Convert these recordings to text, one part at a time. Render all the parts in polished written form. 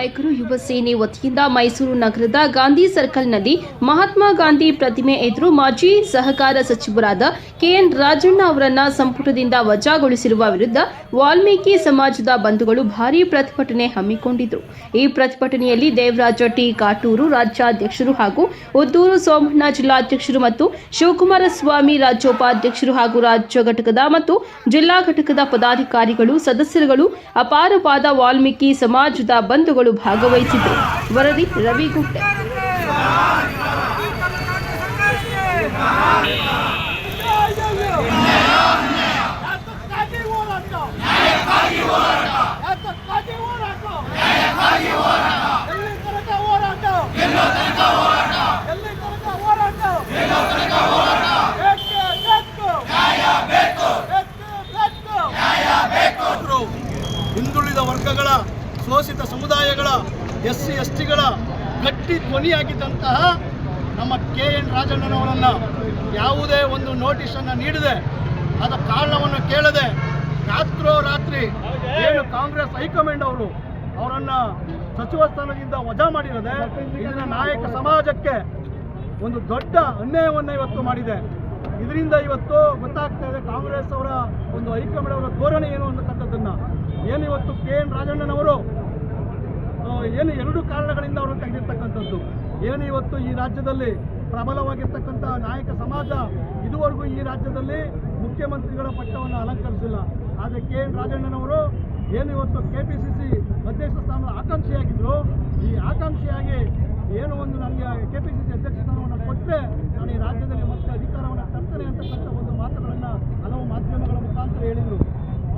ನಾಯಕರು ಯುವ ಸೇನೆ ವತಿಯಿಂದ ಮೈಸೂರು ನಗರದ ಗಾಂಧಿ ಸರ್ಕಲ್ನಲ್ಲಿ ಮಹಾತ್ಮ ಗಾಂಧಿ ಪ್ರತಿಮೆ ಎದುರು ಮಾಜಿ ಸಹಕಾರ ಸಚಿವರಾದ ಕೆಎನ್ ರಾಜಣ್ಣ ಅವರನ್ನ ಸಂಪುಟದಿಂದ ವಜಾಗೊಳಿಸಿರುವ ವಿರುದ್ಧ ವಾಲ್ಮೀಕಿ ಸಮಾಜದ ಬಂಧುಗಳು ಭಾರೀ ಪ್ರತಿಭಟನೆ ಹಮ್ಮಿಕೊಂಡಿದ್ದರು. ಈ ಪ್ರತಿಭಟನೆಯಲ್ಲಿ ದೇವರಾಜ ಟಿ ಕಾಟೂರು ರಾಜ್ಯಾಧ್ಯಕ್ಷರು ಹಾಗೂ ಉದ್ದೂರು ಸೋಮಣ್ಣ ಜಿಲ್ಲಾಧ್ಯಕ್ಷರು ಮತ್ತು ಶಿವಕುಮಾರ ಸ್ವಾಮಿ ರಾಜ್ಯೋಪಾಧ್ಯಕ್ಷರು ಹಾಗೂ ರಾಜ್ಯ ಘಟಕದ ಮತ್ತು ಜಿಲ್ಲಾ ಘಟಕದ ಪದಾಧಿಕಾರಿಗಳು ಸದಸ್ಯರುಗಳು ಅಪಾರವಾದ ವಾಲ್ಮೀಕಿ ಸಮಾಜದ ಬಂಧುಗಳು ಭಾಗವಹಿಸಿದ್ದರು. ವರದಿ ರವಿಗುಟ್ಟೆ. ಹಿಂದುಳಿದ ವರ್ಗಗಳ ಶೋಷಿತ ಸಮುದಾಯಗಳ ಎಸ್ಸಿ ಎಸ್ಟಿಗಳ ಗಟ್ಟಿ ಧ್ವನಿಯಾಗಿದ್ದಂತಹ ನಮ್ಮ ಕೆಎನ್ ರಾಜಣ್ಣನವರನ್ನು ಯಾವುದೇ ಒಂದು ನೋಟಿಸನ್ನು ನೀಡದೆ ಅದರ ಕಾರಣವನ್ನು ಕೇಳದೆ ರಾತ್ರೋರಾತ್ರಿ ಏನು ಕಾಂಗ್ರೆಸ್ ಹೈಕಮಾಂಡ್ ಅವರನ್ನು ಸಚಿವ ಸ್ಥಾನದಿಂದ ವಜಾ ಮಾಡಿರದೆ ಇದನ್ನ ನಾಯಕ ಸಮಾಜಕ್ಕೆ ಒಂದು ದೊಡ್ಡ ಅನ್ಯಾಯವನ್ನು ಇವತ್ತು ಮಾಡಿದೆ. ಇದರಿಂದ ಇವತ್ತು ಗೊತ್ತಾಗ್ತಾ ಇದೆ ಕಾಂಗ್ರೆಸ್ ಅವರ ಒಂದು ಹೈಕಮಾಂಡ್ ಅವರ ಧೋರಣೆ ಏನು ಅನ್ನತಕ್ಕಂಥದ್ದನ್ನು. ಏನಿವತ್ತು ಕೆಎನ್ ರಾಜಣ್ಣನವರು ಏನು ಎರಡು ಕಾರಣಗಳಿಂದ ಅವರು ತೆಗೆದಿರ್ತಕ್ಕಂಥದ್ದು. ಏನು ಇವತ್ತು ಈ ರಾಜ್ಯದಲ್ಲಿ ಪ್ರಬಲವಾಗಿರ್ತಕ್ಕಂಥ ನಾಯಕ ಸಮಾಜ ಇದುವರೆಗೂ ಈ ರಾಜ್ಯದಲ್ಲಿ ಮುಖ್ಯಮಂತ್ರಿಗಳ ಪಟ್ಟವನ್ನು ಅಲಂಕರಿಸಿಲ್ಲ. ಆದರೆ ಕೆಎನ್ ರಾಜಣ್ಣನವರು ಏನು ಇವತ್ತು KPCC ಅಧ್ಯಕ್ಷ ಸ್ಥಾನದ ಆಕಾಂಕ್ಷಿಯಾಗಿದ್ದರು. ಈ ಆಕಾಂಕ್ಷಿಯಾಗಿ ಏನು ಒಂದು ನನಗೆ KPCC ಅಧ್ಯಕ್ಷ ಸ್ಥಾನವನ್ನು ಕೊಟ್ಟರೆ ನಾನು ಈ ರಾಜ್ಯದಲ್ಲಿ ಮತ್ತೆ ಅಧಿಕಾರವನ್ನು ತರ್ತೇನೆ ಅಂತಕ್ಕಂಥ ಒಂದು ಮಾತುಗಳನ್ನು ಹಲವು ಮಾಧ್ಯಮಗಳ ಮುಖಾಂತರ ಹೇಳಿದರು.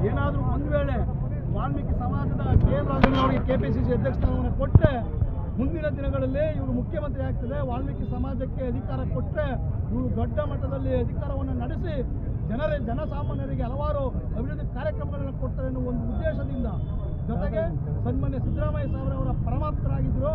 ಏನಾದರೂ ಒಂದು ವೇಳೆ ವಾಲ್ಮೀಕಿ ಸಮಾಜದ ಕೆಎನ್ ರಾಜಣ್ಣವರಿಗೆ KPCC ಅಧ್ಯಕ್ಷ ಸ್ಥಾನವನ್ನು ಕೊಟ್ಟರೆ ಮುಂದಿನ ದಿನಗಳಲ್ಲಿ ಇವರು ಮುಖ್ಯಮಂತ್ರಿ ಆಗ್ತದೆ. ವಾಲ್ಮೀಕಿ ಸಮಾಜಕ್ಕೆ ಅಧಿಕಾರ ಕೊಟ್ಟರೆ ಇವರು ದೊಡ್ಡ ಮಟ್ಟದಲ್ಲಿ ಅಧಿಕಾರವನ್ನು ನಡೆಸಿ ಜನಸಾಮಾನ್ಯರಿಗೆ ಹಲವಾರು ಅಭಿವೃದ್ಧಿ ಕಾರ್ಯಕ್ರಮಗಳನ್ನು ಕೊಡ್ತಾರೆ ಎನ್ನುವ ಒಂದು ಉದ್ದೇಶದಿಂದ, ಜೊತೆಗೆ ಸನ್ಮಾನ್ಯ ಸಿದ್ದರಾಮಯ್ಯ ಸಾಹೇಬರವರ ಪರಮಾಪ್ತರಾಗಿದ್ದರು.